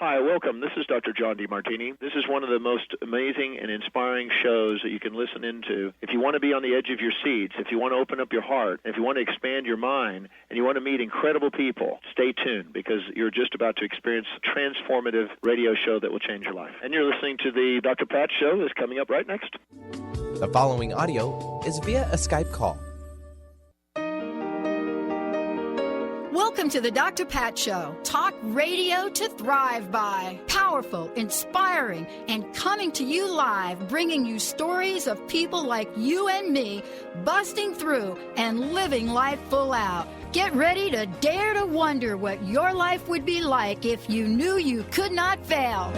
Hi, welcome. This is Dr. John DeMartini. This is one of the most amazing and inspiring shows that you can listen into. If you want to be on the edge of your seats, if you want to open up your heart, if you want to expand your mind, and you want to meet incredible people, stay tuned because you're just about to experience a transformative radio show that will change your life. And you're listening to the Dr. Pat Show that's coming up right next. The following audio is via a Skype call. Welcome to the Dr. Pat Show. Talk radio to thrive by. Powerful, inspiring, and coming to you live, bringing you stories of people like you and me, busting through and living life full out. Get ready to dare to wonder what your life would be like if you knew you could not fail.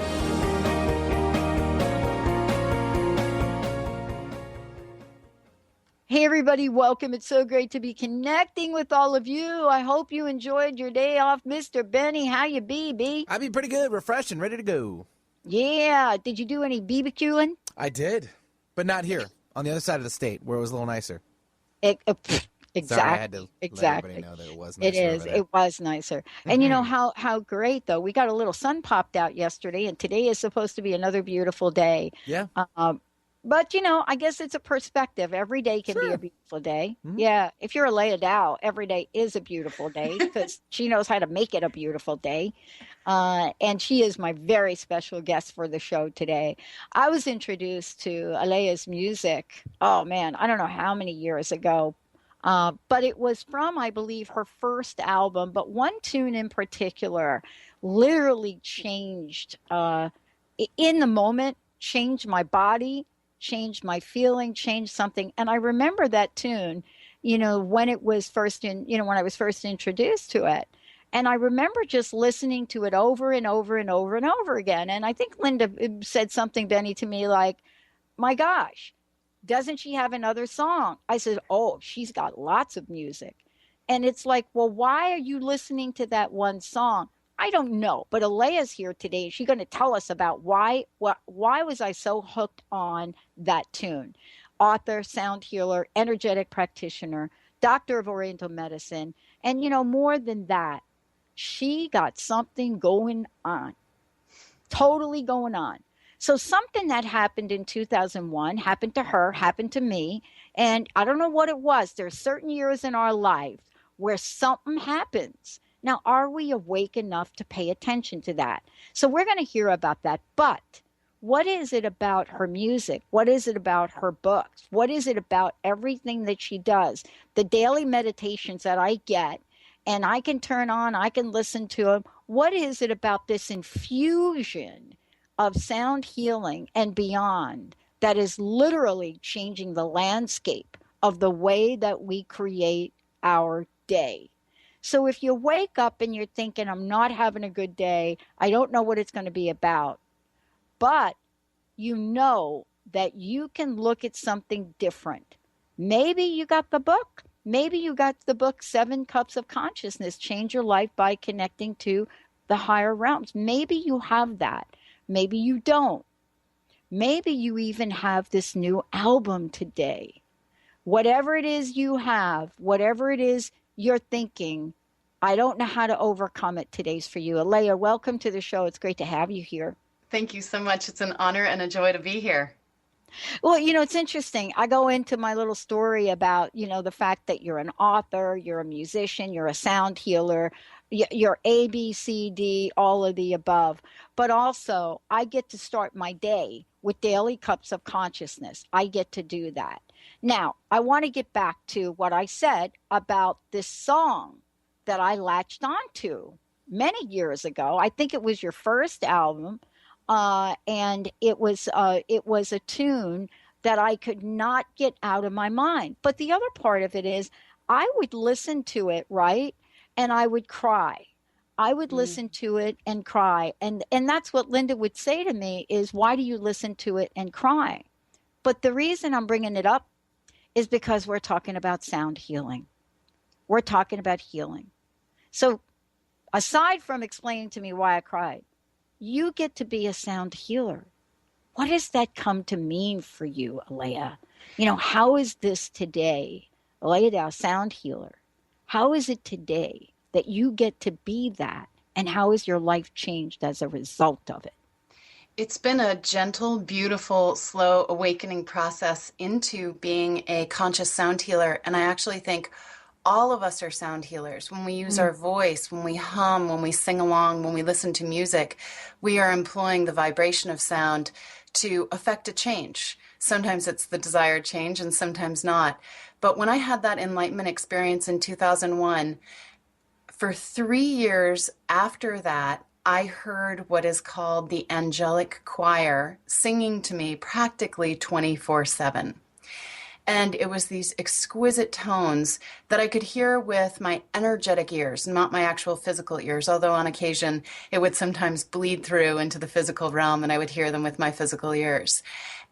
Hey, everybody, welcome. It's so great to be connecting with all of you. I hope you enjoyed your day off. Mr. Benny, how you be, B? I be pretty good, refreshed, and ready to go. Yeah. Did you do any BBQing? I did, but not here. On the other side of the state, where it was a little nicer. Exactly. Sorry, I had to let everybody know that it was nicer. It is. It was nicer. And you know how great, though. We got a little sun popped out yesterday, and today is supposed to be another beautiful day. Yeah. But, you know, I guess it's a perspective. Every day can be a beautiful day. Mm-hmm. Yeah. If you're Aleya Dow, every day is a beautiful day because she knows how to make it a beautiful day. And she is my very special guest for the show today. I was introduced to Aleya's music, oh, man, I don't know how many years ago. But it was from, I believe, her first album. But one tune in particular literally changed, in the moment, changed my body, changed my feeling, changed something. And I remember that tune, you know, when it was first when I was first introduced to it. And I remember just listening to it over and over and over and over again. And I think Linda said something, Benny, to me like, my gosh, doesn't she have another song? I said, oh, she's got lots of music. And it's like, well, why are you listening to that one song? I don't know, but Aleya's here today. She's going to tell us about why was I so hooked on that tune. Author, sound healer, energetic practitioner, doctor of Oriental medicine. And, you know, more than that, she got something going on, totally going on. So something that happened in 2001 happened to her, happened to me. And I don't know what it was. There's certain years in our life where something happens. Now, are we awake enough to pay attention to that? So we're going to hear about that. But what is it about her music? What is it about her books? What is it about everything that she does? The daily meditations that I get, and I can turn on, I can listen to them. What is it about this infusion of sound healing and beyond that is literally changing the landscape of the way that we create our day? So if you wake up and you're thinking, I'm not having a good day, I don't know what it's going to be about, but you know that you can look at something different. Maybe you got the book. Maybe you got the book, 7 Cups of Consciousness, Change Your Life by Connecting to the Higher Realms. Maybe you have that. Maybe you don't. Maybe you even have this new album today. Whatever it is you have, whatever it is you're thinking, I don't know how to overcome it. Today's for you. Aleya, welcome to the show. It's great to have you here. Thank you so much. It's an honor and a joy to be here. Well, you know, it's interesting. I go into my little story about, you know, the fact that you're an author, you're a musician, you're a sound healer, you're A, B, C, D, all of the above. But also, I get to start my day with daily cups of consciousness. I get to do that. Now, I want to get back to what I said about this song that I latched onto many years ago. I think it was your first album, and it was a tune that I could not get out of my mind. But the other part of it is I would listen to it, right, and I would cry. I would listen to it and cry. And that's what Linda would say to me is, why do you listen to it and cry? But the reason I'm bringing it up is because we're talking about sound healing. We're talking about healing. So aside from explaining to me why I cried, you get to be a sound healer. What does that come to mean for you, Aleya? You know, how is this today, Aleya Dow, sound healer? How is it today that you get to be that And how has your life changed as a result of it? It's been a gentle, beautiful, slow awakening process into being a conscious sound healer. And I actually think all of us are sound healers. When we use our voice, when we hum, when we sing along, when we listen to music, we are employing the vibration of sound to affect a change. Sometimes it's the desired change and sometimes not. But when I had that enlightenment experience in 2001, for 3 years after that, I heard what is called the angelic choir singing to me practically 24/7. And it was these exquisite tones that I could hear with my energetic ears, not my actual physical ears, although on occasion it would sometimes bleed through into the physical realm and I would hear them with my physical ears.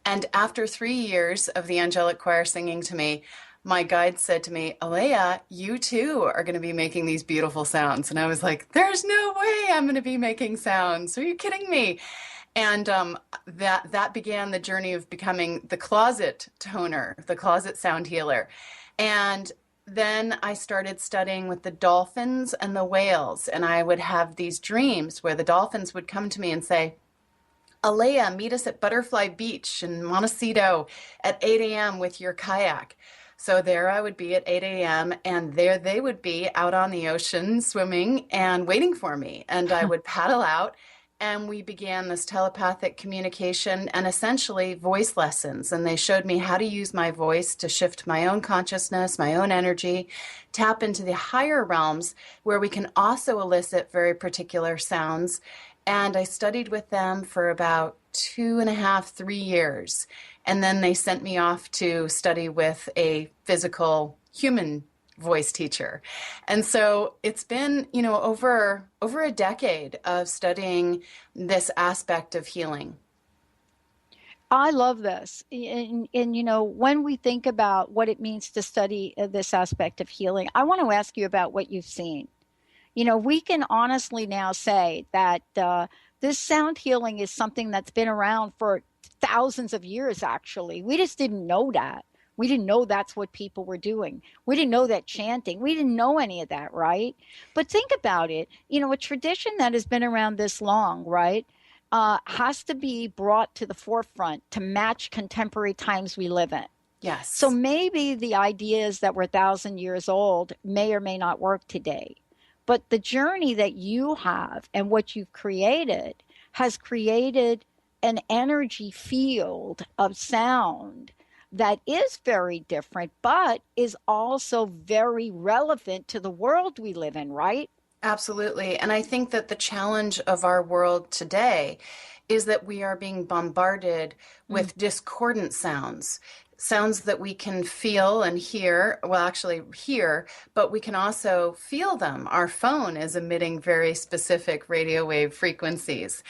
And after 3 years of the angelic choir singing to me, my guide said to me, Aleya, you too are going to be making these beautiful sounds. And I was like, there's no way I'm going to be making sounds. Are you kidding me? And that began the journey of becoming the closet toner, the closet sound healer. And then I started studying with the dolphins and the whales. And I would have these dreams where the dolphins would come to me and say, Aleya, meet us at Butterfly Beach in Montecito at 8 a.m. with your kayak. So there I would be at 8 a.m. and there they would be out on the ocean swimming and waiting for me. And I would paddle out and we began this telepathic communication and essentially voice lessons. And they showed me how to use my voice to shift my own consciousness, my own energy, tap into the higher realms where we can also elicit very particular sounds. And I studied with them for about 2.5, 3 years. And then they sent me off to study with a physical human voice teacher. And so it's been, over a decade of studying this aspect of healing. I love this. And when we think about what it means to study this aspect of healing, I want to ask you about what you've seen. We can honestly now say that this sound healing is something that's been around for thousands of years, actually. We just didn't know that. We didn't know that's what people were doing. We didn't know that chanting. We didn't know any of that, right? But think about it. A tradition that has been around this long, right, has to be brought to the forefront to match contemporary times we live in. Yes. So maybe the ideas that were 1,000 years old may or may not work today. But the journey that you have and what you've created has created an energy field of sound that is very different, but is also very relevant to the world we live in, right? Absolutely. And I think that the challenge of our world today is that we are being bombarded with discordant sounds. Sounds that we can feel and hear, well, actually hear, but we can also feel them. Our phone is emitting very specific radio wave frequencies,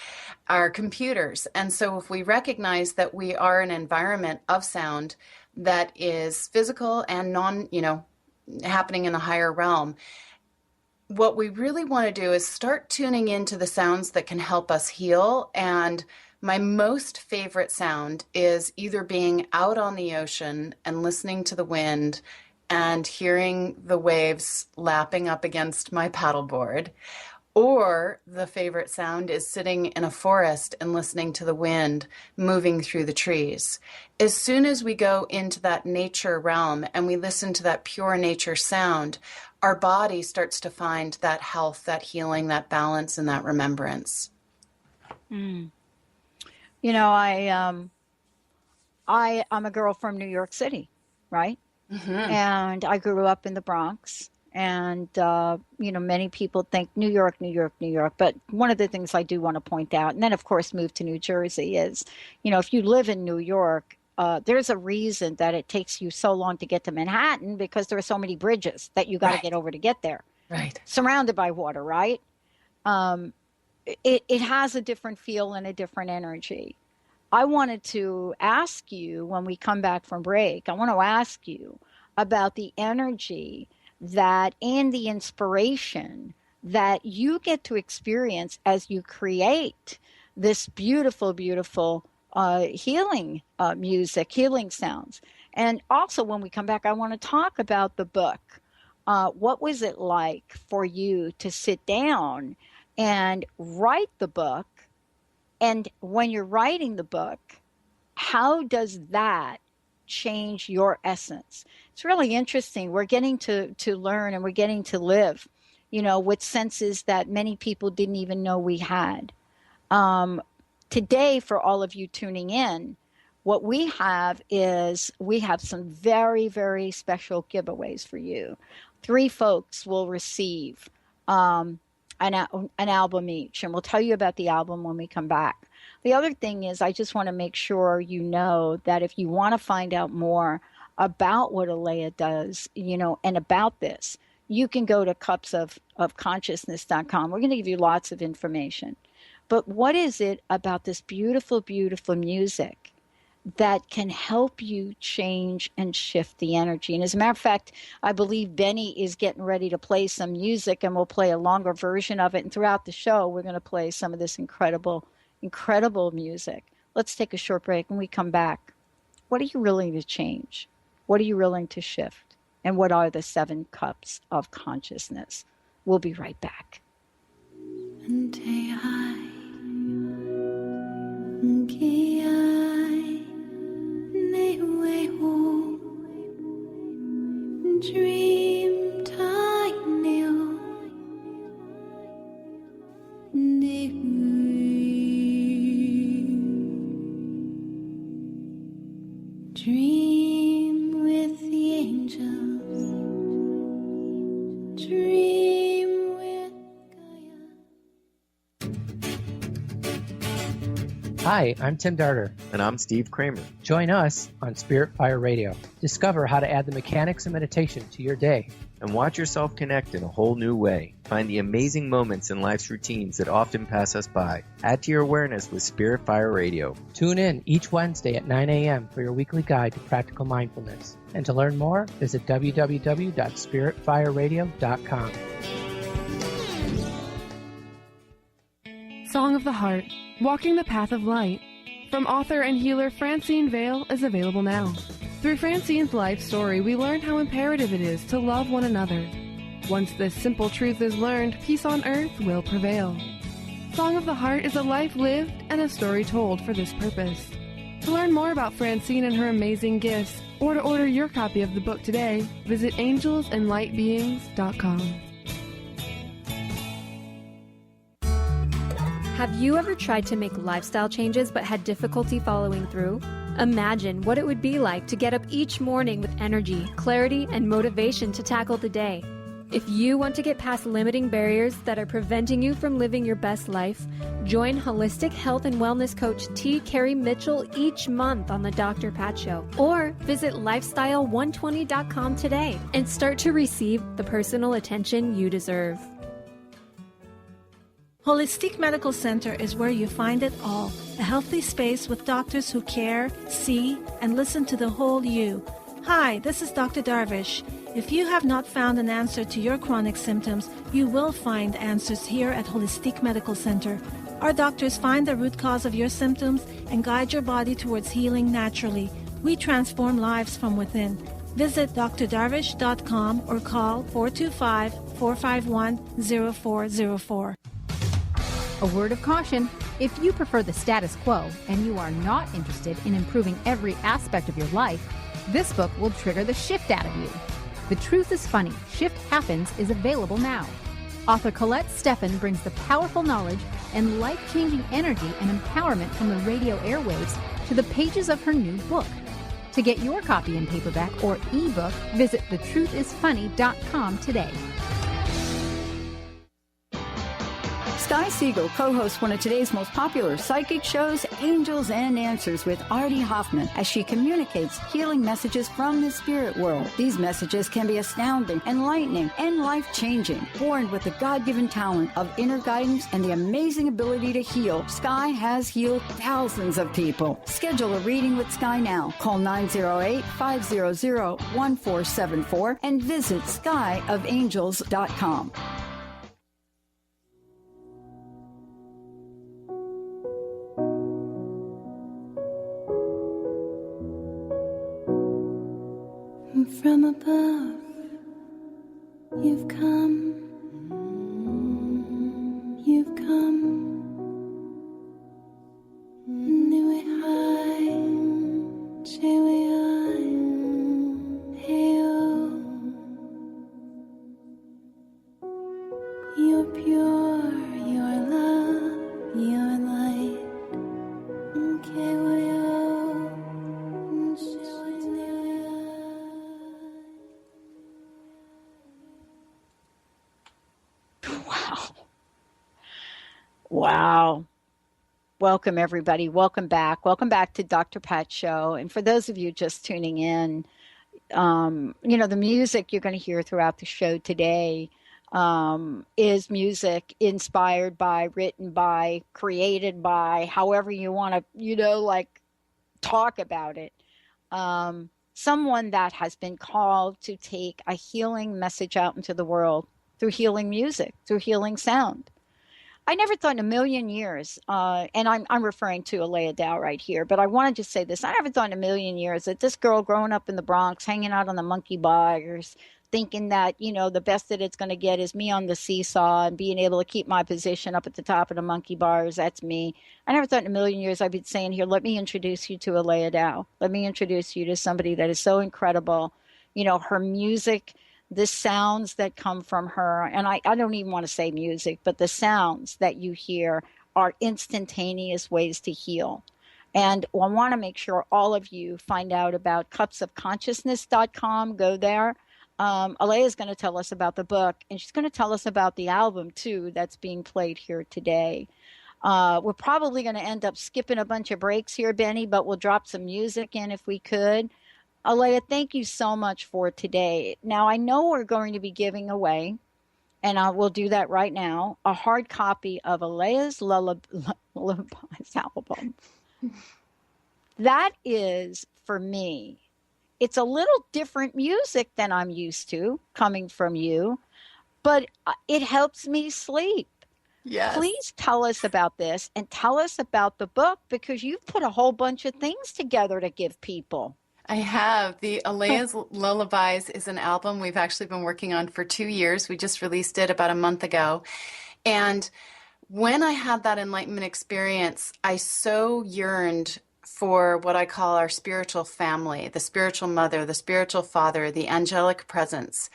our computers. And so if we recognize that we are an environment of sound that is physical and happening in the higher realm, what we really want to do is start tuning into the sounds that can help us heal. And my most favorite sound is either being out on the ocean and listening to the wind and hearing the waves lapping up against my paddleboard, or the favorite sound is sitting in a forest and listening to the wind moving through the trees. As soon as we go into that nature realm and we listen to that pure nature sound, our body starts to find that health, that healing, that balance, and that remembrance. I'm a girl from New York City, right? Mm-hmm. And I grew up in the Bronx. And, many people think New York, New York, New York. But one of the things I do want to point out, and then, of course, moved to New Jersey, is, if you live in New York, there's a reason that it takes you so long to get to Manhattan, because there are so many bridges that you got to get over to get there. Right. Surrounded by water, right? It has a different feel and a different energy. I wanted to ask you, when we come back from break, I want to ask you about the energy that and the inspiration that you get to experience as you create this beautiful, beautiful healing music, healing sounds. And also, when we come back, I want to talk about the book. What was it like for you to sit down and write the book. And when you're writing the book, how does that change your essence? It's really interesting. We're getting to learn, and we're getting to live, with senses that many people didn't even know we had. Today, for all of you tuning in, what we have is we have some very, very special giveaways for you. 3 folks will receive an album each, and we'll tell you about the album when we come back. The other thing is, I just want to make sure you know that if you want to find out more about what Aleya does, and about this, you can go to cupsofconsciousness.com. We're going to give you lots of information. But what is it about this beautiful, beautiful music that can help you change and shift the energy? And as a matter of fact, I believe Benny is getting ready to play some music, and we'll play a longer version of it. And throughout the show, we're going to play some of this incredible, incredible music. Let's take a short break. When we come back, what are you willing to change? What are you willing to shift? And what are the 7 cups of consciousness? We'll be right back. Dream time new. Dream with the angels. Dream with Gaia. Hi, I'm Tim Darter. And I'm Steve Kramer. Join us on Spirit Fire Radio. Discover how to add the mechanics of meditation to your day. And watch yourself connect in a whole new way. Find the amazing moments in life's routines that often pass us by. Add to your awareness with Spirit Fire Radio. Tune in each Wednesday at 9 a.m. for your weekly guide to practical mindfulness. And to learn more, visit www.spiritfireradio.com. Song of the Heart, Walking the Path of Light, from author and healer Francine Vale, is available now. Through Francine's life story, we learn how imperative it is to love one another. Once this simple truth is learned, peace on earth will prevail. Song of the Heart is a life lived and a story told for this purpose. To learn more about Francine and her amazing gifts, or to order your copy of the book today, visit angelsandlightbeings.com. Have you ever tried to make lifestyle changes but had difficulty following through? Imagine what it would be like to get up each morning with energy, clarity, and motivation to tackle the day. If you want to get past limiting barriers that are preventing you from living your best life, join holistic health and wellness coach T. Carrie Mitchell each month on the Dr. Pat Show. Or visit lifestyle120.com today and start to receive the personal attention you deserve. Holistic Medical Center is where you find it all. A healthy space with doctors who care, see, and listen to the whole you. Hi, this is Dr. Darvish. If you have not found an answer to your chronic symptoms, you will find answers here at Holistic Medical Center. Our doctors find the root cause of your symptoms and guide your body towards healing naturally. We transform lives from within. Visit drdarvish.com or call 425-451-0404. A word of caution: if you prefer the status quo and you are not interested in improving every aspect of your life, this book will trigger the shift out of you. The Truth is Funny, Shift Happens is available now. Author Colette Steffen brings the powerful knowledge and life-changing energy and empowerment from the radio airwaves to the pages of her new book. To get your copy in paperback or ebook, visit thetruthisfunny.com today. Sky Siegel co-hosts one of today's most popular psychic shows, Angels and Answers, with Artie Hoffman, as she communicates healing messages from the spirit world. These messages can be astounding, enlightening, and life-changing. Born with the God-given talent of inner guidance and the amazing ability to heal, Sky has healed thousands of people. Schedule a reading with Sky now. Call 908-500-1474 and visit skyofangels.com. From above, you've come, you've Welcome, everybody. Welcome back. Welcome back to Dr. Pat's show. And for those of you just tuning in, the music you're going to hear throughout the show today is music inspired by, written by, created by, however you want to, talk about it. Someone that has been called to take a healing message out into the world through healing music, through healing sound. I never thought in a million years, and I'm referring to Aleya Dow right here, but I wanted to say this. I never thought in a million years that this girl growing up in the Bronx, hanging out on the monkey bars, thinking that, the best that it's going to get is me on the seesaw and being able to keep my position up at the top of the monkey bars. That's me. I never thought in a million years I'd be saying here, let me introduce you to Aleya Dow. Let me introduce you to somebody that is so incredible. Her music, the sounds that come from her, and I don't even want to say music, but the sounds that you hear are instantaneous ways to heal. And I want to make sure all of you find out about cupsofconsciousness.com. Go there. Aleya is going to tell us about the book, and she's going to tell us about the album, too, that's being played here today. We're probably going to end up skipping a bunch of breaks here, Benny, but we'll drop some music in if we could. Aleya, thank you so much for today. Now, I know we're going to be giving away, and I will do that right now, a hard copy of Aleya's Lullabies album. That is, for me, it's a little different music than I'm used to coming from you, but it helps me sleep. Yes. Please tell us about this and tell us about the book, because you've put a whole bunch of things together to give people. I have. The Aleya's Lullabies is an album we've actually been working on for 2 years. We just released it about a month ago. And when I had that enlightenment experience, I so yearned for what I call our spiritual family, the spiritual mother, the spiritual father, the angelic presence.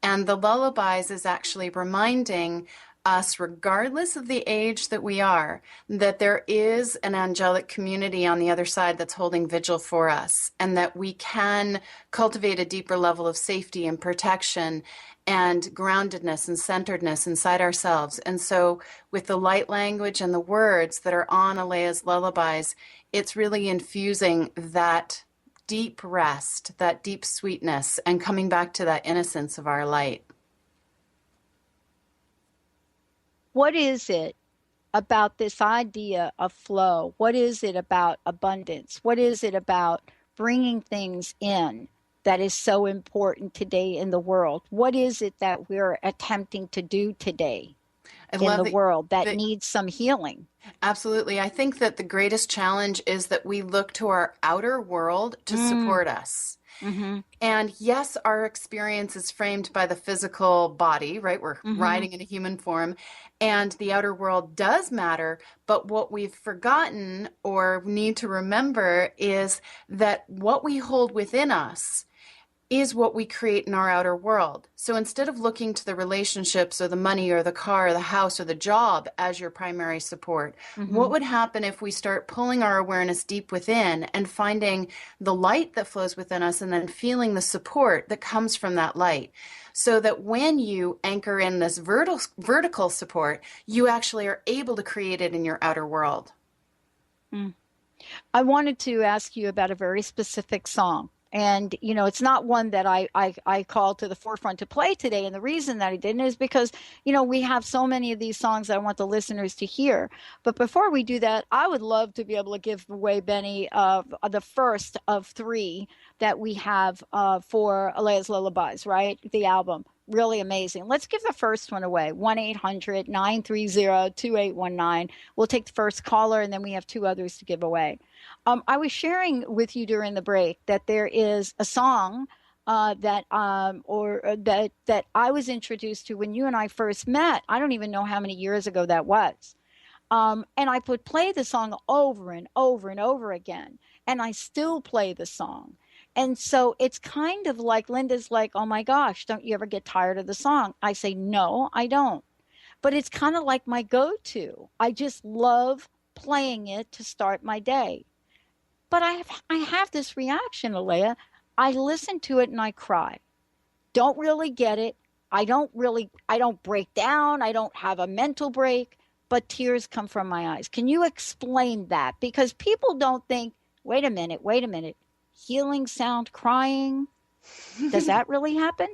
And the Lullabies is actually reminding us, regardless of the age that we are, that there is an angelic community on the other side that's holding vigil for us, and that we can cultivate a deeper level of safety and protection and groundedness and centeredness inside ourselves. And so with the light language and the words that are on Aleya's Lullabies, it's really infusing that deep rest, that deep sweetness, and coming back to that innocence of our light. What is it about this idea of flow? What is it about abundance? What is it about bringing things in that is so important today in the world? What is it that we're attempting to do today in the world that needs some healing? Absolutely. I think that the greatest challenge is that we look to our outer world to support us. Mm-hmm. And yes, our experience is framed by the physical body, right? We're riding in a human form, and the outer world does matter. But what we've forgotten or need to remember is that what we hold within us is what we create in our outer world. So instead of looking to the relationships or the money or the car or the house or the job as your primary support, what would happen if we start pulling our awareness deep within and finding the light that flows within us, and then feeling the support that comes from that light? So that when you anchor in this vertical support, you actually are able to create it in your outer world. I wanted to ask you about a very specific song. And, it's not one that I called to the forefront to play today. And the reason that I didn't is because, we have so many of these songs that I want the listeners to hear. But before we do that, I would love to be able to give away, Benny, the first of 3 that we have for Aleya's Lullabies, right? The album. Really amazing. Let's give the first one away. 1-800-930-2819. We'll take the first caller, and then we have 2 others to give away. I was sharing with you during the break that there is a song that I was introduced to when you and I first met. I don't even know how many years ago that was. And I would play the song over and over and over again, and I still play the song. And so it's kind of like Linda's like, oh my gosh, don't you ever get tired of the song? I say, no, I don't. But it's kind of like my go-to. I just love playing it to start my day. But I have this reaction, Aleya. I listen to it and I cry. Don't really get it. I don't break down. I don't have a mental break. but tears come from my eyes. Can you explain that? Because people don't think, wait a minute, healing sound crying. Does that really happen?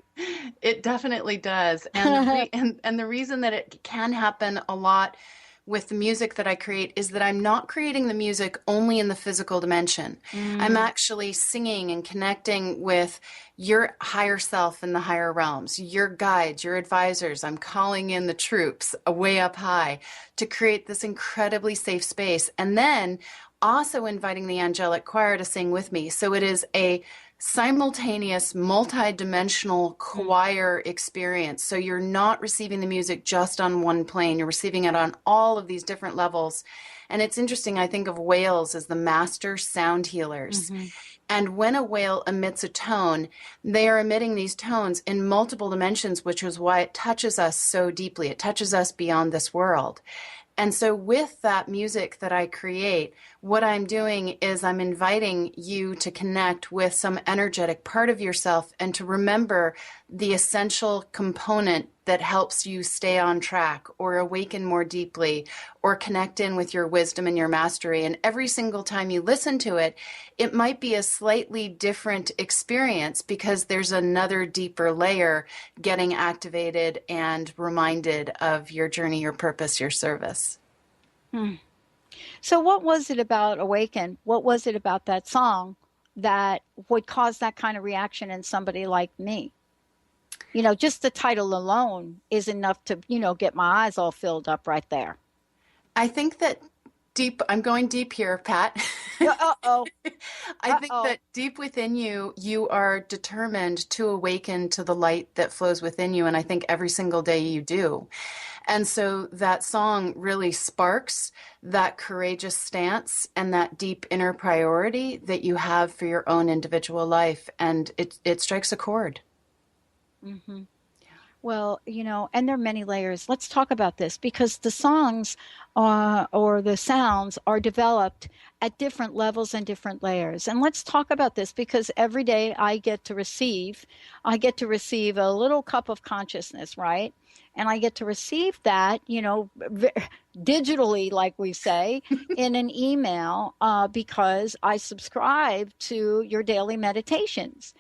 It definitely does. And the reason that it can happen a lot with the music that I create is that I'm not creating the music only in the physical dimension. I'm actually singing and connecting with your higher self in the higher realms, your guides, your advisors. I'm calling in the troops way up high to create this incredibly safe space. And then also inviting the angelic choir to sing with me. So it is a simultaneous, multi-dimensional choir experience. So you're not receiving the music just on one plane. You're receiving it on all of these different levels. And it's interesting, I think of whales as the master sound healers. And when a whale emits a tone, they are emitting these tones in multiple dimensions, which is why it touches us so deeply. It touches us beyond this world. And so with that music that I create, what I'm doing is I'm inviting you to connect with some energetic part of yourself and to remember the essential component that helps you stay on track or awaken more deeply or connect in with your wisdom and your mastery. And every single time you listen to it, it might be a slightly different experience because there's another deeper layer getting activated and reminded of your journey, your purpose, your service. So what was it about Awaken? What was it about that song that would cause that kind of reaction in somebody like me? You know, just the title alone is enough to, get my eyes all filled up right there. I think that I'm going deep here, Pat. Uh-oh. I think that deep within you, you are determined to awaken to the light that flows within you. And I think every single day you do. And so that song really sparks that courageous stance and that deep inner priority that you have for your own individual life. And it strikes a chord. Mm-hmm. Well, and there are many layers. Let's talk about this because the songs or the sounds are developed at different levels and different layers. And let's talk about this because every day I get to receive a little cup of consciousness, right? And I get to receive that, digitally, like we say, in an email because I subscribe to your daily meditations.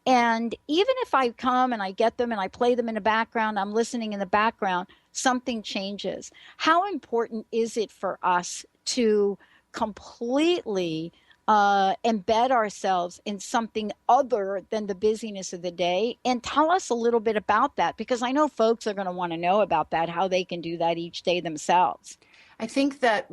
And even if I come and I get them and I play them in the background, I'm listening in the background, something changes. How important is it for us to completely embed ourselves in something other than the busyness of the day? And tell us a little bit about that, because I know folks are going to want to know about that, how they can do that each day themselves. I think that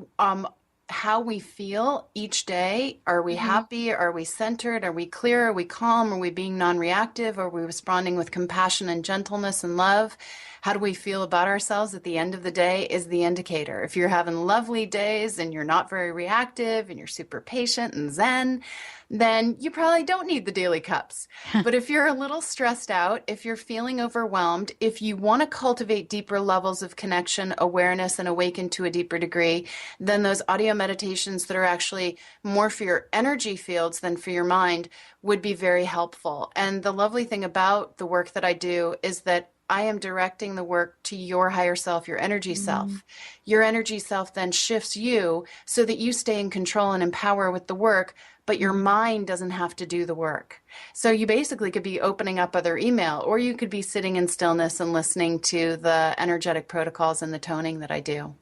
how we feel each day. Are we happy? Are we centered? Are we clear? Are we calm? Are we being non-reactive? Are we responding with compassion and gentleness and love? How do we feel about ourselves at the end of the day is the indicator. If you're having lovely days and you're not very reactive and you're super patient and zen, then you probably don't need the daily cups. But if you're a little stressed out, if you're feeling overwhelmed, if you want to cultivate deeper levels of connection, awareness, and awaken to a deeper degree, then those audio meditations that are actually more for your energy fields than for your mind would be very helpful. And the lovely thing about the work that I do is that I am directing the work to your higher self, your energy self. Your energy self then shifts you so that you stay in control and in power with the work, but your mind doesn't have to do the work. So you basically could be opening up other email, or you could be sitting in stillness and listening to the energetic protocols and the toning that I do.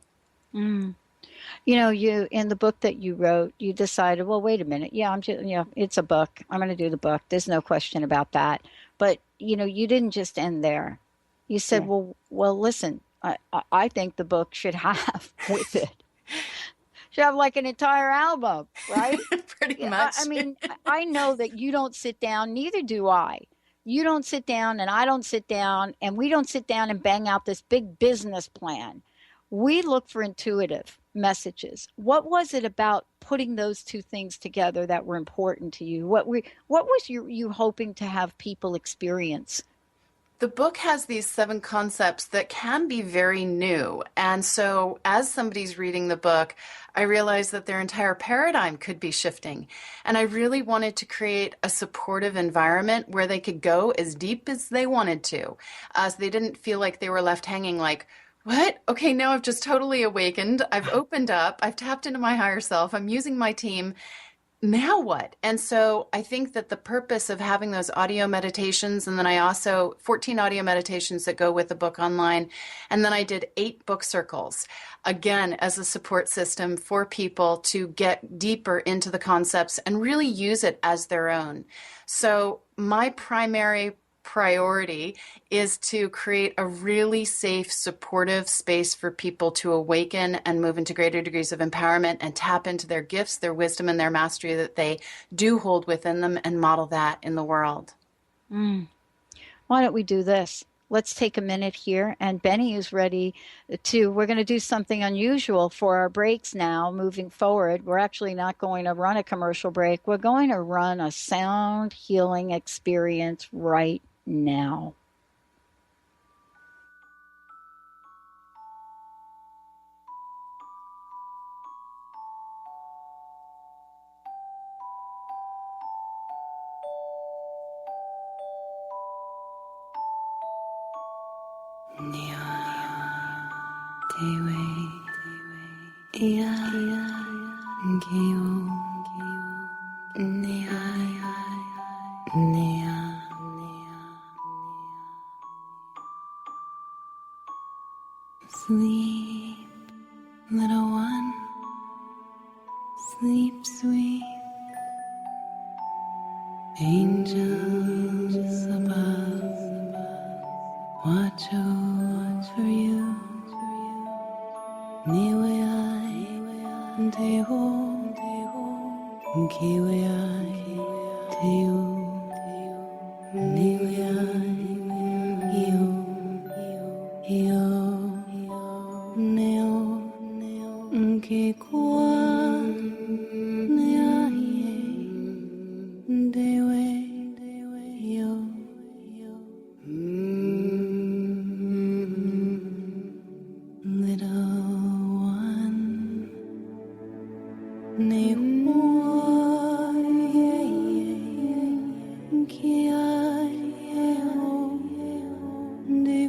You in the book that you wrote, you decided, well, wait a minute. Yeah, it's a book. I'm going to do the book. There's no question about that. But, you didn't just end there. You said, well, listen, I think the book should have with it. Should have like an entire album, right? Pretty much. I mean, I know that you don't sit down, neither do I. You don't sit down and I don't sit down and we don't sit down and bang out this big business plan. We look for intuitive messages. What was it about putting those two things together that were important to you? What was you hoping to have people experience? The book has these 7 concepts that can be very new. And so as somebody's reading the book, I realized that their entire paradigm could be shifting. And I really wanted to create a supportive environment where they could go as deep as they wanted to. So they didn't feel like they were left hanging like, What? Okay, now I've just totally awakened. I've opened up. I've tapped into my higher self. I'm using my team. Now what? And so I think that the purpose of having those audio meditations, and then I also 14 audio meditations that go with the book online, and then I did 8 book circles, again, as a support system for people to get deeper into the concepts and really use it as their own. So my primary priority is to create a really safe, supportive space for people to awaken and move into greater degrees of empowerment and tap into their gifts, their wisdom, and their mastery that they do hold within them and model that in the world. Why don't we do this? Let's take a minute here, and Benny is ready we're going to do something unusual for our breaks now moving forward. We're actually not going to run a commercial break. We're going to run a sound healing experience right now. Sleep, little one, sleep sweet. Angels above watch over you. Niwe ai te ho, kiwe ai te u. Niwe ai iu, iu. Neo, ke kua, nea ie, dewe, yo. Little one, ne hoa, ki ai ho, de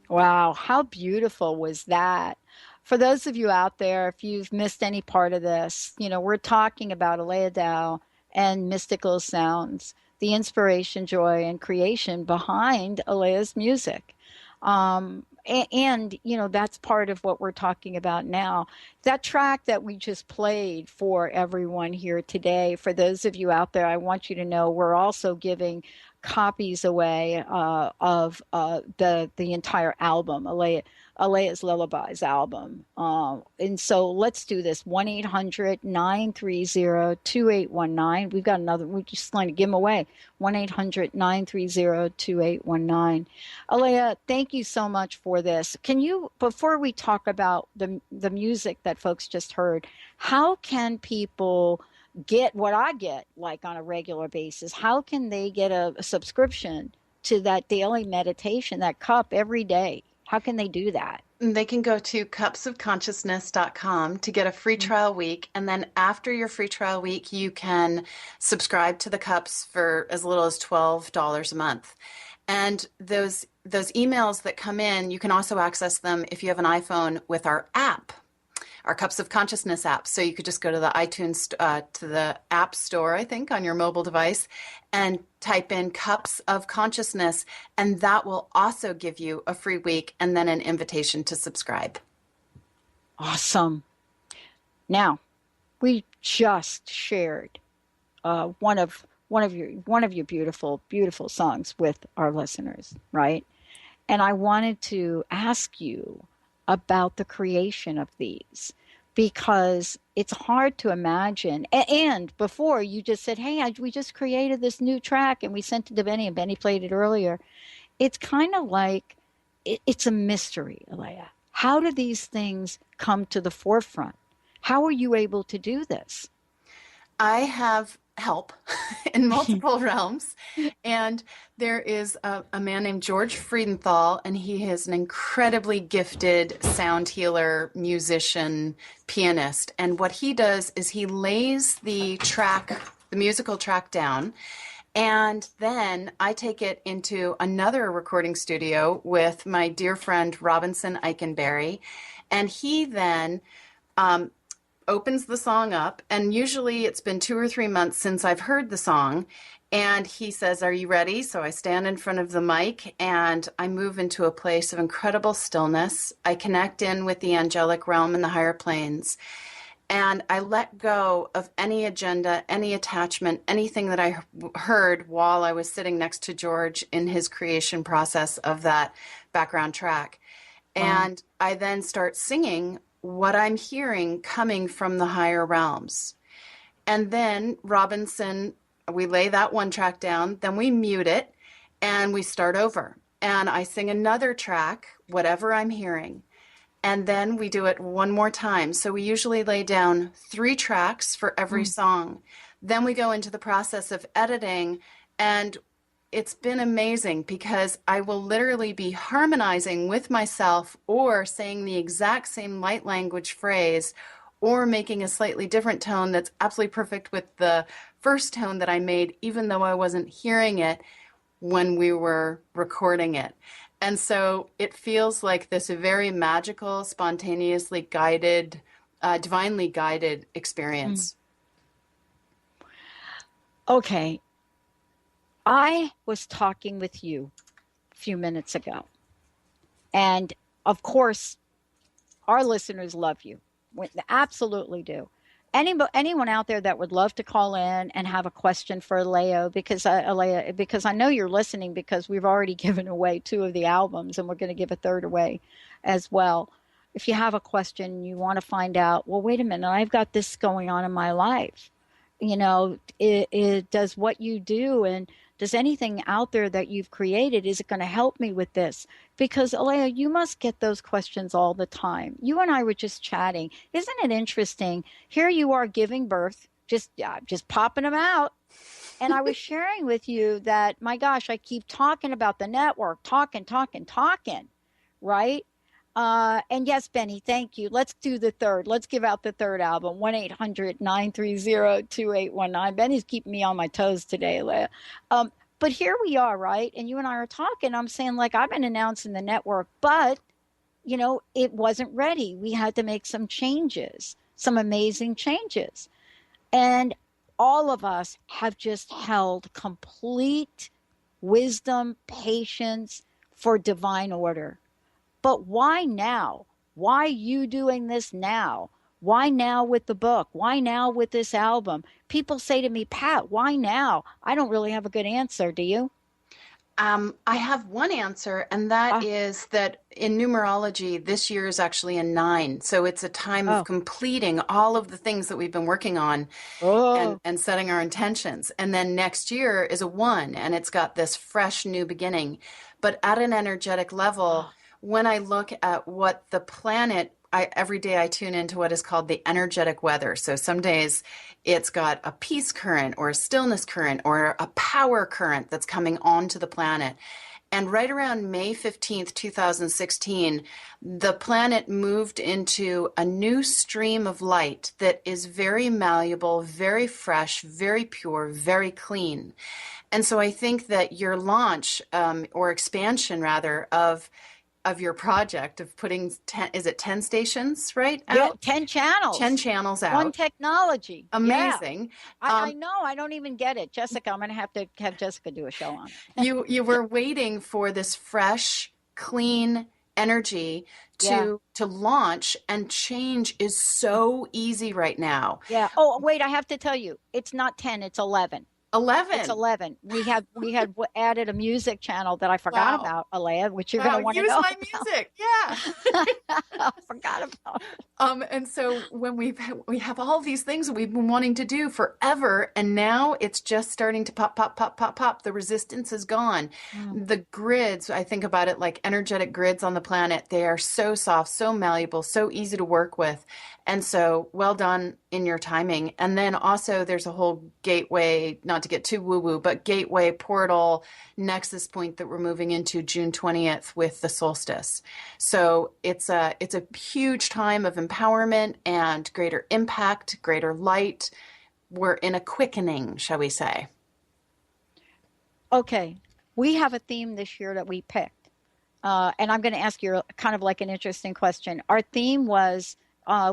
Wow, how beautiful was that? For those of you out there, if you've missed any part of this, we're talking about Aleya Dow and mystical sounds, the inspiration, joy, and creation behind Aleya's music. And that's part of what we're talking about now. That track that we just played for everyone here today, for those of you out there, I want you to know we're also giving copies away of the entire album, Aleya's Lullabies album. And so let's do this. 1-800-930-2819. We've got another. We're just going to give them away. 1-800-930-2819. Aleya, thank you so much for this. Can you, before we talk about the music that folks just heard, how can people get what I get like on a regular basis? How can they get a subscription to that daily meditation, that cup every day? How can they do that? They can go to cupsofconsciousness.com to get a free trial week. And then after your free trial week, you can subscribe to the cups for as little as $12 a month. And those emails that come in, you can also access them if you have an iPhone with our app, our Cups of Consciousness app. So you could just go to the iTunes, to the App Store, I think, on your mobile device, and type in Cups of Consciousness, and that will also give you a free week and then an invitation to subscribe. Awesome. Now, we just shared one of your beautiful, beautiful songs with our listeners, right? And I wanted to ask you about the creation of these, because it's hard to imagine. And before, you just said, hey, we just created this new track and we sent it to Benny, and Benny played it earlier. It's kind of like, it's a mystery, Aleya. How do these things come to the forefront? How are you able to do this? I have help in multiple realms. And there is a man named George Friedenthal, and he is an incredibly gifted sound healer, musician, pianist. And what he does is he lays the musical track down, and then I take it into another recording studio with my dear friend Robinson Eikenberry, and he then opens the song up, and usually it's been 2 or 3 months since I've heard the song, and he says, are you ready? So I stand in front of the mic and I move into a place of incredible stillness. I connect in with the angelic realm and the higher planes, and I let go of any agenda, any attachment, anything that I heard while I was sitting next to George in his creation process of that background track. And I then start singing what I'm hearing coming from the higher realms. And then Robinson, we lay that one track down, then we mute it, and we start over. And I sing another track, whatever I'm hearing. And then we do it one more time. So we usually lay down 3 tracks for every song. Then we go into the process of editing, and it's been amazing because I will literally be harmonizing with myself or saying the exact same light language phrase or making a slightly different tone that's absolutely perfect with the first tone that I made, even though I wasn't hearing it when we were recording it. And so it feels like this very magical, spontaneously guided, divinely guided experience. Okay. I was talking with you a few minutes ago, and of course, our listeners love you. They absolutely do. Anyone out there that would love to call in and have a question for Aleya, because I know you're listening, because we've already given away 2 of the albums, and we're going to give a 3rd away as well. If you have a question, you want to find out, well, wait a minute, I've got this going on in my life. You know, it does what you do, and does anything out there that you've created, is it going to help me with this? Because, Aleya, you must get those questions all the time. You and I were just chatting. Isn't it interesting? Here you are giving birth, just popping them out. And I was sharing with you that, my gosh, I keep talking about the network, talking, right? And yes, Benny, thank you. Let's do the 3rd. Let's give out the 3rd album, 1-800-930-2819. Benny's keeping me on my toes today, Aleya. But here we are, right? And you and I are talking. I'm saying, like, I've been announcing the network, but, you know, it wasn't ready. We had to make some changes, some amazing changes. And all of us have just held complete wisdom, patience for divine order. But why now? Why are you doing this now? Why now with the book? Why now with this album? People say to me, Pat, why now? I don't really have a good answer. Do you? I have one answer, and that is that in numerology, this year is actually a 9. So it's a time of completing all of the things that we've been working on and setting our intentions. And then next year is a 1, and it's got this fresh new beginning. But at an energetic level, when I look at what the planet, every day I tune into what is called the energetic weather. So some days it's got a peace current or a stillness current or a power current that's coming onto the planet. And right around May 15th, 2016, the planet moved into a new stream of light that is very malleable, very fresh, very pure, very clean. And so I think that your launch or expansion rather of your project of putting 10, is it 10 stations, right? Yeah, 10 channels. 10 channels out. One technology. Amazing. Yeah. I know. I don't even get it. Jessica, I'm going to have Jessica do a show on it. You were waiting for this fresh, clean energy to launch, and change is so easy right now. Yeah. Oh, wait, I have to tell you, it's not 10, it's 11. 11. It's 11. We had added a music channel that I forgot about, Aleya, which you're going to want to know. Use my music. Yeah. I forgot about. And so when we have all these things that we've been wanting to do forever, and now it's just starting to pop. The resistance is gone. The grids, I think about it like energetic grids on the planet. They are so soft, so malleable, so easy to work with. And so well done in your timing. And then also there's a whole gateway, not to get too woo-woo, but gateway portal nexus point that we're moving into June 20th with the solstice. So it's a huge time of empowerment and greater impact, greater light. We're in a quickening, shall we say. Okay. We have a theme this year that we picked. And I'm going to ask you kind of like an interesting question. Our theme was,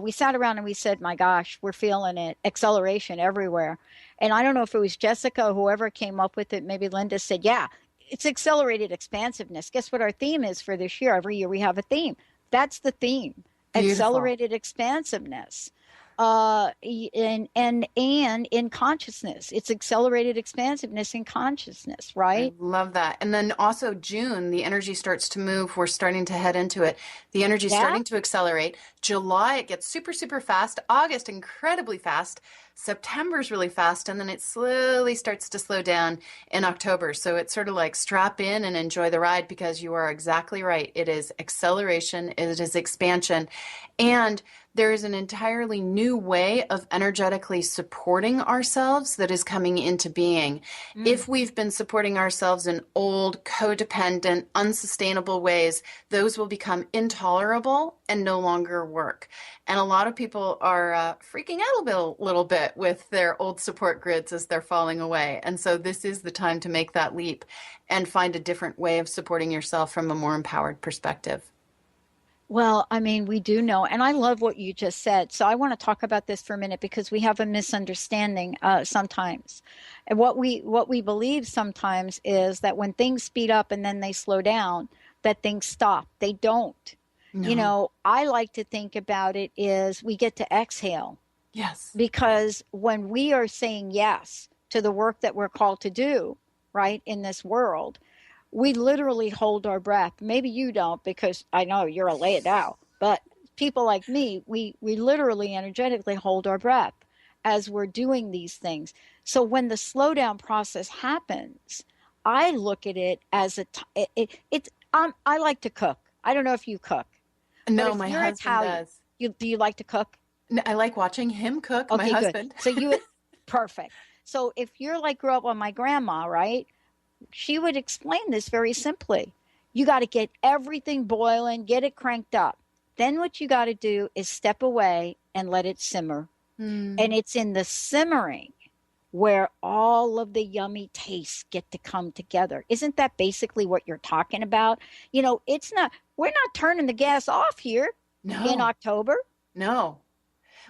we sat around and we said, my gosh, we're feeling it. Acceleration everywhere. And I don't know if it was Jessica or whoever came up with it. Maybe Linda said, yeah, it's accelerated expansiveness. Guess what our theme is for this year? Every year we have a theme. That's the theme. Beautiful. Accelerated expansiveness. And in consciousness, it's accelerated expansiveness in consciousness, right? I love that. And then also June, the energy starts to move. We're starting to head into it. The energy is starting to accelerate. July, it gets super, super fast. August, incredibly fast. September's really fast, and then it slowly starts to slow down in October. So it's sort of like strap in and enjoy the ride, because you are exactly right. It is acceleration, it is expansion, and there is an entirely new way of energetically supporting ourselves that is coming into being. If we've been supporting ourselves in old, codependent, unsustainable ways, those will become intolerable and no longer work. And a lot of people are freaking out a little bit with their old support grids as they're falling away. And so this is the time to make that leap and find a different way of supporting yourself from a more empowered perspective. Well, I mean, we do know, and I love what you just said. So I want to talk about this for a minute, because we have a misunderstanding sometimes. And what we believe sometimes is that when things speed up and then they slow down, that things stop. They don't. No. You know, I like to think about it is we get to exhale. Yes. Because when we are saying yes to the work that we're called to do, right, in this world, we literally hold our breath. Maybe you don't, because I know you're a lay it out, but people like me, we literally energetically hold our breath as we're doing these things. So when the slowdown process happens, I look at it as I like to cook. I don't know if you cook. No, my husband does. Do you like to cook? No, I like watching him cook, okay, my husband. Good. So perfect. So if you're like grew up on my grandma, right? She would explain this very simply. You got to get everything boiling, get it cranked up. Then what you got to do is step away and let it simmer. And it's in the simmering where all of the yummy tastes get to come together. Isn't that basically what you're talking about? You know, we're not turning the gas off here in October. No.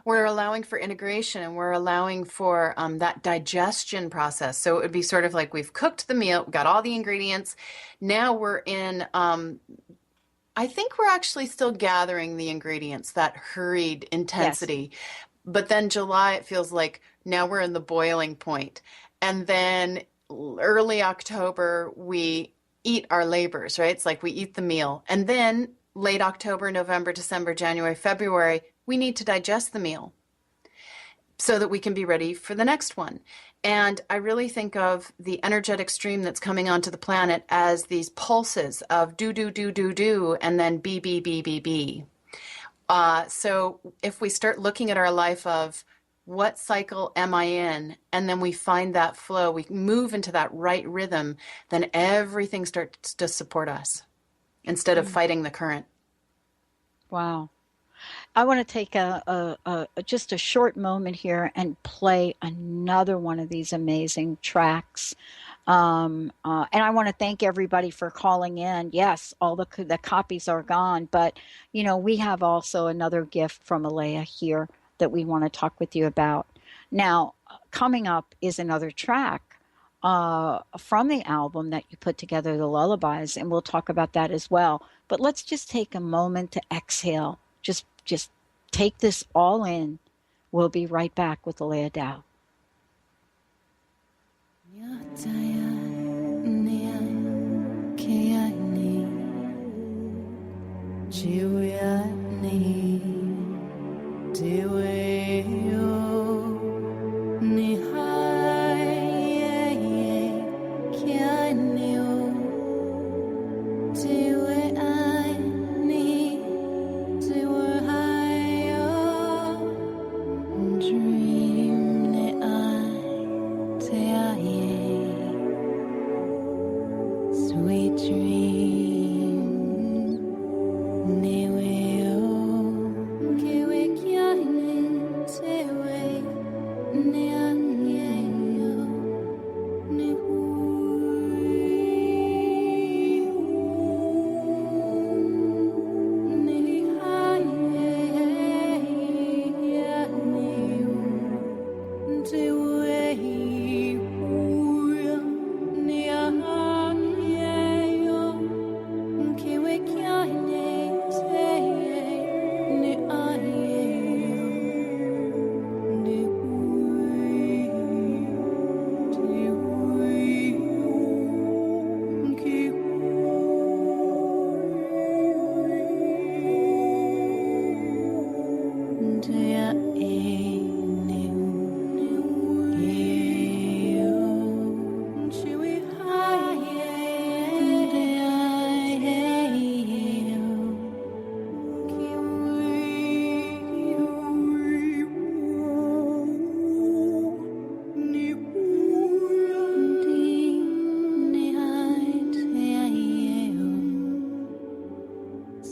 We're allowing for integration, and we're allowing for that digestion process. So it would be sort of like we've cooked the meal, got all the ingredients. Now we're in, I think we're actually still gathering the ingredients, that hurried intensity. Yes. But then July, it feels like now we're in the boiling point. And then early October, we eat our labors, right? It's like we eat the meal. And then late October, November, December, January, February, we need to digest the meal so that we can be ready for the next one. And I really think of the energetic stream that's coming onto the planet as these pulses of do, do, do, do, do, and then be, be, be, be, be. So if we start looking at our life of what cycle am I in, and then we find that flow, we move into that right rhythm, then everything starts to support us instead of fighting the current. Wow. I want to take just a short moment here and play another one of these amazing tracks. And I want to thank everybody for calling in. Yes, all the copies are gone, but we have also another gift from Aleya here that we want to talk with you about. Now, coming up is another track from the album that you put together, the Lullabies, and we'll talk about that as well. But let's just take a moment to exhale. Just take this all in. We'll be right back with Aleya Dow.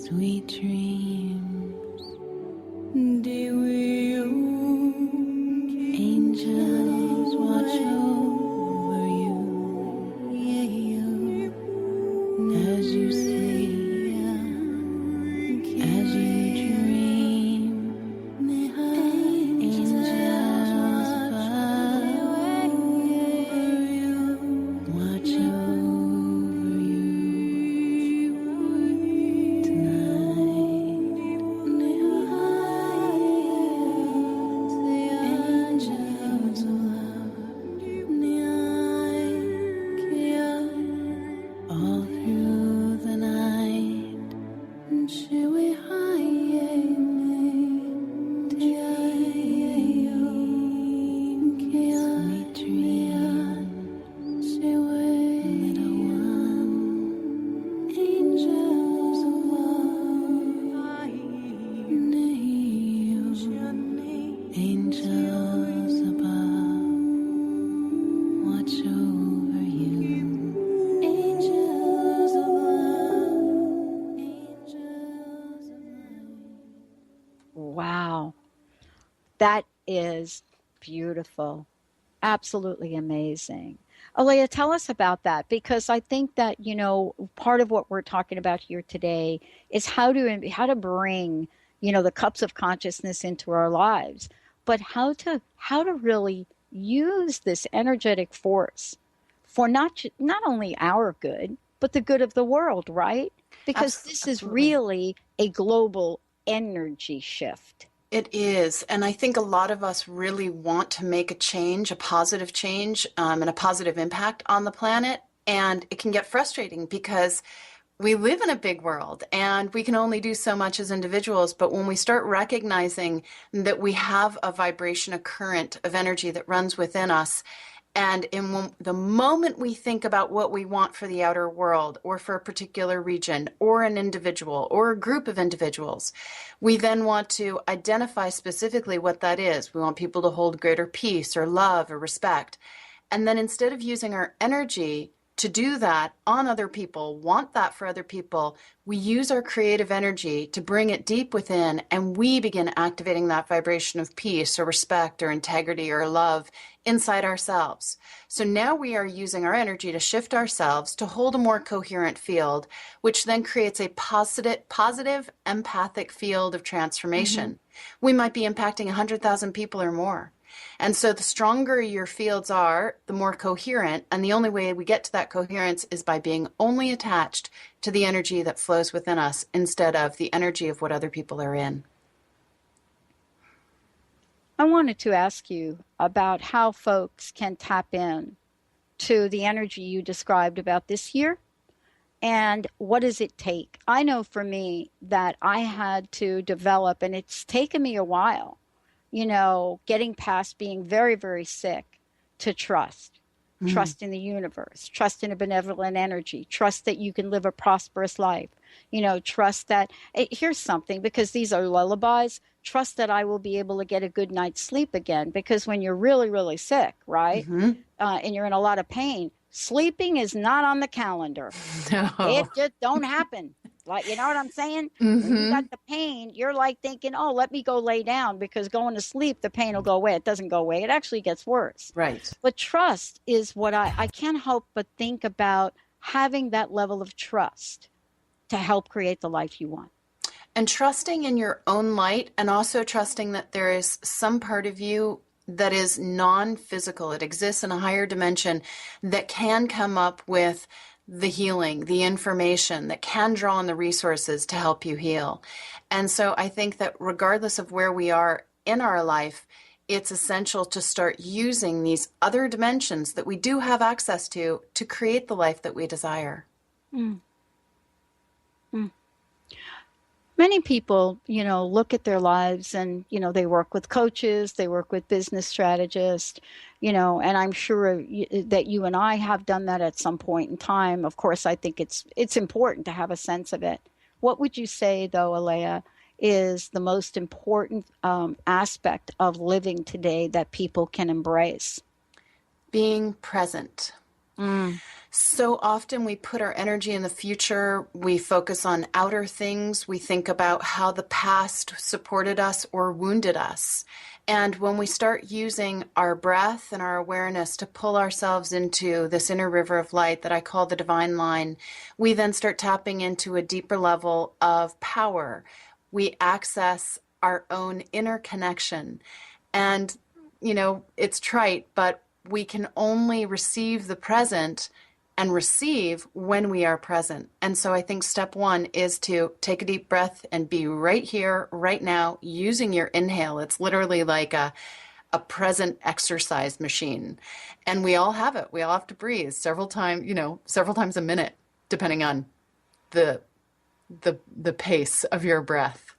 Sweet dream, Wow. That is beautiful. Absolutely amazing. Aleya, tell us about that, because I think that, part of what we're talking about here today is how to bring, the cups of consciousness into our lives, but how to really use this energetic force for not only our good, but the good of the world, right? Because this is really a global energy shift. It is. And I think a lot of us really want to make a change, a positive change, and a positive impact on the planet. And it can get frustrating because we live in a big world and we can only do so much as individuals. But when we start recognizing that we have a vibration, a current of energy that runs within us, and the moment we think about what we want for the outer world or for a particular region or an individual or a group of individuals, we then want to identify specifically what that is. We want people to hold greater peace or love or respect. And then instead of using our energy to do that on other people, want that for other people, we use our creative energy to bring it deep within, and we begin activating that vibration of peace or respect or integrity or love inside ourselves. So now we are using our energy to shift ourselves to hold a more coherent field, which then creates a positive empathic field of transformation. We might be impacting 100,000 people or more. And so the stronger your fields are, the more coherent. And the only way we get to that coherence is by being only attached to the energy that flows within us instead of the energy of what other people are in. I wanted to ask you about how folks can tap in to the energy you described about this year. And what does it take? I know for me that I had to develop, and it's taken me a while, getting past being very, very sick, to trust. Trust in the universe, trust in a benevolent energy, trust that you can live a prosperous life, trust that, here's something, because these are lullabies, trust that I will be able to get a good night's sleep again. Because when you're really, really sick, right, and you're in a lot of pain, sleeping is not on the calendar. No. It just don't happen. Like, you know what I'm saying? When you got the pain, you're like thinking, oh, let me go lay down, because going to sleep, the pain will go away. It doesn't go away. It actually gets worse. Right. But trust is what I can't help but think about, having that level of trust to help create the life you want. And trusting in your own light, and also trusting that there is some part of you that is non-physical. It exists in a higher dimension that can come up with the healing, the information, that can draw on the resources to help you heal. And so I think that regardless of where we are in our life, it's essential to start using these other dimensions that we do have access to create the life that we desire. Many people, look at their lives and, they work with coaches, they work with business strategists, and I'm sure that you and I have done that at some point in time. Of course, I think it's important to have a sense of it. What would you say, though, Aleya, is the most important aspect of living today that people can embrace? Being present. So often we put our energy in the future. We focus on outer things. We think about how the past supported us or wounded us. And when we start using our breath and our awareness to pull ourselves into this inner river of light that I call the divine line, we then start tapping into a deeper level of power. We access our inner inner connection. And, it's trite, but we can only receive the present and receive when we are present. And so I think step one is to take a deep breath and be right here, right now, using your inhale. It's literally like a present exercise machine. And we all have it. We all have to breathe several times a minute, depending on the pace of your breath.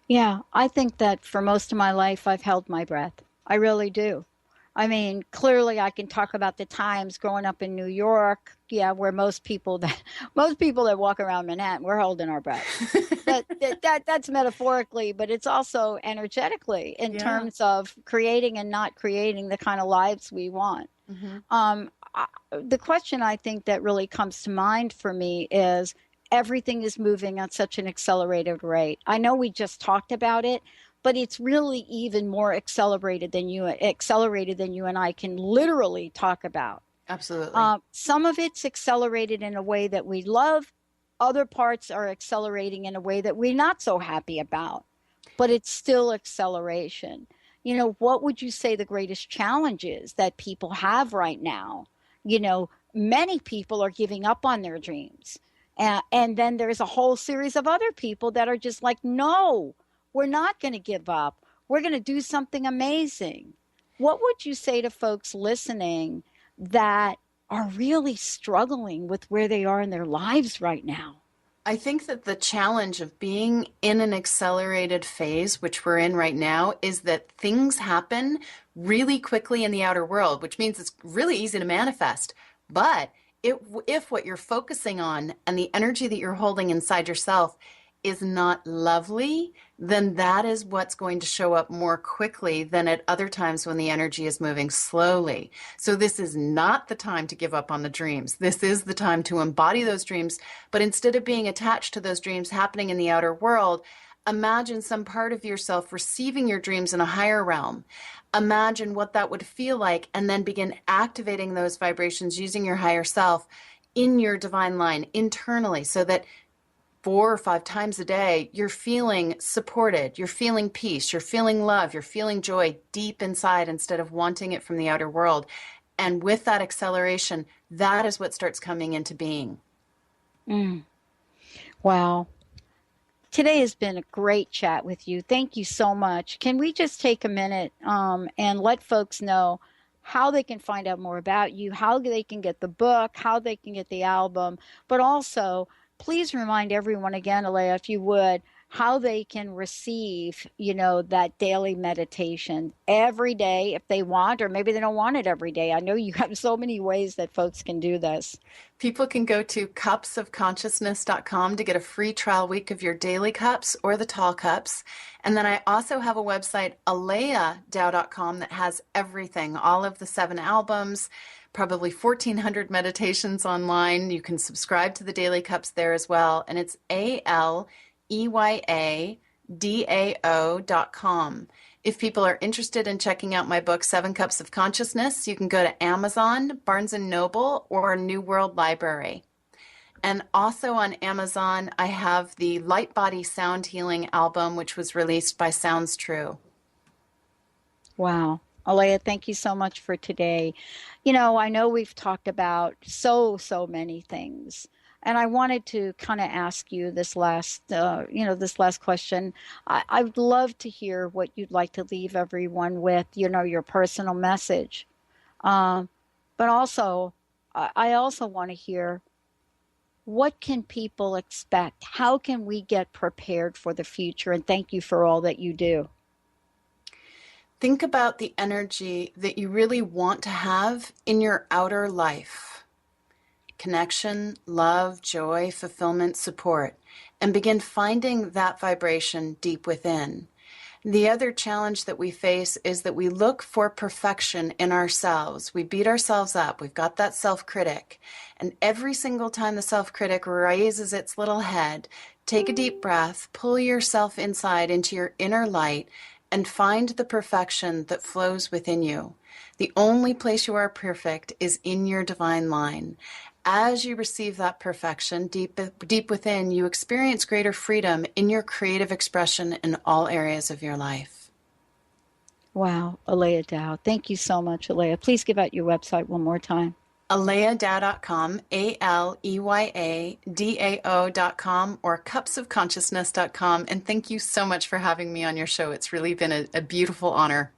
Yeah, I think that for most of my life, I've held my breath. I really do. I mean, clearly I can talk about the times growing up in New York, where most people that walk around Manhattan, we're holding our breath. But that's metaphorically, but it's also energetically in terms of creating and not creating the kind of lives we want. The question I think that really comes to mind for me is, everything is moving at such an accelerated rate. I know we just talked about it, but it's really even more accelerated than you and I can literally talk about. Absolutely. Some of it's accelerated in a way that we love. Other parts are accelerating in a way that we're not so happy about, but it's still acceleration. What would you say the greatest challenges that people have right now? Many people are giving up on their dreams. And then there's a whole series of other people that are just like, no, we're not going to give up. We're going to do something amazing. What would you say to folks listening that are really struggling with where they are in their lives right now. I think that the challenge of being in an accelerated phase, which we're in right now, is that things happen really quickly in the outer world, which means it's really easy to manifest. But if what you're focusing on and the energy that you're holding inside yourself is not lovely, then that is what's going to show up more quickly than at other times when the energy is moving slowly. So this is not the time to give up on the dreams. This is the time to embody those dreams. But instead of being attached to those dreams happening in the outer world, imagine some part of yourself receiving your dreams in a higher realm. Imagine what that would feel like, and then begin activating those vibrations using your higher self in your divine line internally, so that 4 or 5 times a day, you're feeling supported, you're feeling peace, you're feeling love, you're feeling joy deep inside instead of wanting it from the outer world. And with that acceleration, that is what starts coming into being. Wow. Today has been a great chat with you. Thank you so much. Can we just take a minute and let folks know how they can find out more about you, how they can get the book, how they can get the album, but also please remind everyone again, Aleya, if you would, how they can receive, that daily meditation every day if they want, or maybe they don't want it every day. I know you have so many ways that folks can do this. People can go to cupsofconsciousness.com to get a free trial week of your daily cups or the tall cups. And then I also have a website, aleyadow.com, that has everything, all of the 7 albums, probably 1,400 meditations online. You can subscribe to the daily cups there as well. And it's aleyaDAO.com. If people are interested in checking out my book, 7 Cups of Consciousness, you can go to Amazon, Barnes & Noble, or New World Library. And also on Amazon, I have the Light Body Sound Healing album, which was released by Sounds True. Wow. Aleya, thank you so much for today. I know we've talked about so many things. And I wanted to kind of ask you this last question. I'd love to hear what you'd like to leave everyone with, your personal message. But also, I also want to hear, what can people expect? How can we get prepared for the future? And thank you for all that you do. Think about the energy that you really want to have in your outer life. Connection, love, joy, fulfillment, support, and begin finding that vibration deep within. The other challenge that we face is that we look for perfection in ourselves. We beat ourselves up. We've got that self-critic. And every single time the self-critic raises its little head, take a deep breath, pull yourself inside into your inner light, and find the perfection that flows within you. The only place you are perfect is in your divine line. As you receive that perfection deep within, you experience greater freedom in your creative expression in all areas of your life. Wow, Aleya Dow. Thank you so much, Aleya. Please give out your website one more time. Aleyadow.com, ALEYADAO.com, or cupsofconsciousness.com. And thank you so much for having me on your show. It's really been a beautiful honor.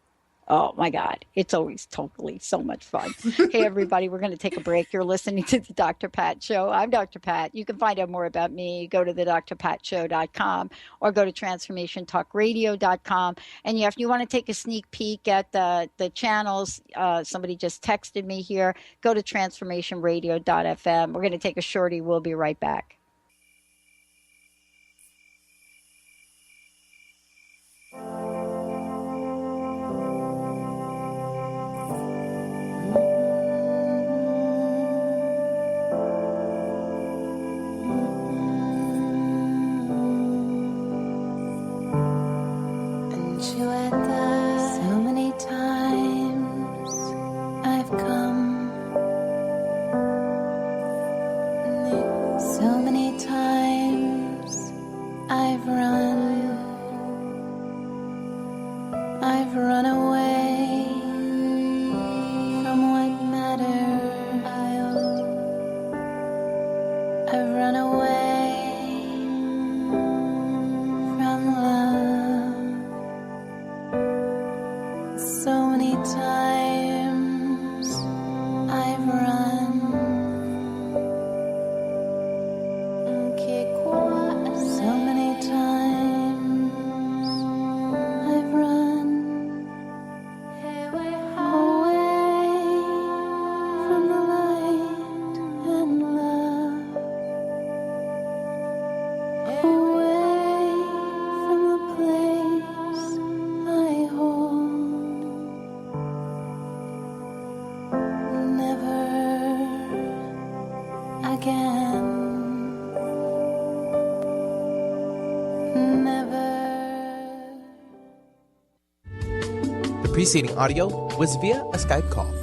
Oh, my God. It's always totally so much fun. Hey, everybody, we're going to take a break. You're listening to the Dr. Pat Show. I'm Dr. Pat. You can find out more about me. Go to the drpatshow.com or go to transformationtalkradio.com. And if you want to take a sneak peek at the channels, somebody just texted me here, go to transformationradio.fm. We're going to take a shorty. We'll be right back. So many times I've come, so many The preceding audio was via a Skype call.